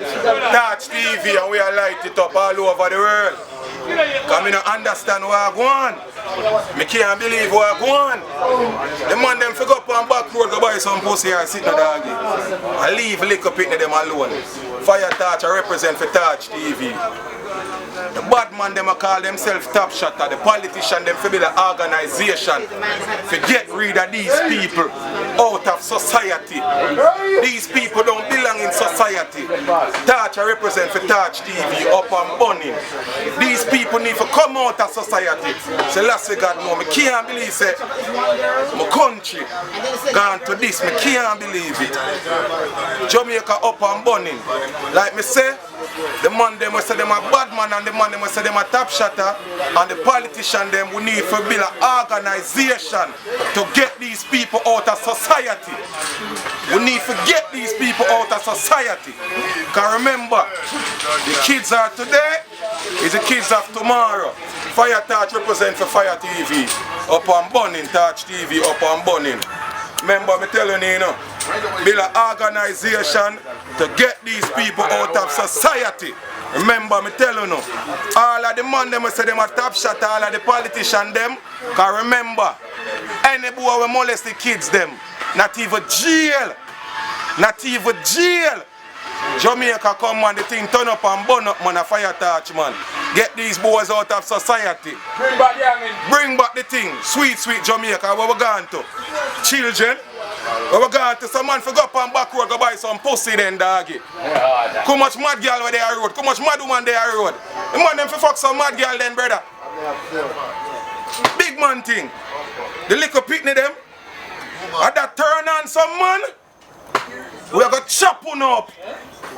Touch TV and we are light it up all over the world. Because I don't understand what I go on. I can't believe what I go on. The man them figure up on back road go buy some pussy and sit in the doggy. I leave liquor picnic them alone. Fire Touch I represent for Touch TV. The bad man them call themselves Top Shotter. The politician them for be the organization. To get rid of these people out of society. These people don't belong in society. Touch I represent for Touch TV up and burning. These people need to come out of society. So last week God know, I can't believe it. My country gone to this, I can't believe it. Jamaica up and burning. Like me say, the man them will say them a bad man and the man them will say them a top shotter, and the politician them we need to build an organization to get these people out of society. We need to get these people out of society. Because remember, the kids are today is the kids of tomorrow. Fire Touch represent for Fire TV. Up and burning, Touch TV up and burning. Remember me telling you, build an organization to get these people out of society. Remember me telling you, all of the man them say them a top shot, all of the politician them, because remember, any boy will molest the kids them, not even jail. Not even jail. Jamaica come man, the thing turn up and burn up man, a Fire Touch man. Get these boys out of society. Bring back the hanging. Bring back the thing. Sweet, sweet Jamaica, where we going to? Children, where we going to? Some man for go up and back road, go buy some pussy then, doggy. How much mad girl where they are road? How much mad woman they are road? The man them for fuck some mad girl then, brother. Big man thing. The little picnic them. And that turn on some man. We are going to chop one up.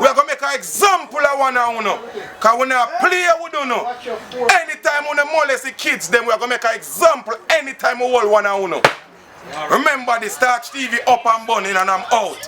We are going to make an example of one of you. Because we not play with you. Anytime we molest the kids, then we are going to make an example anytime we hold one of you. Remember this, Touch TV up and burning and I'm out.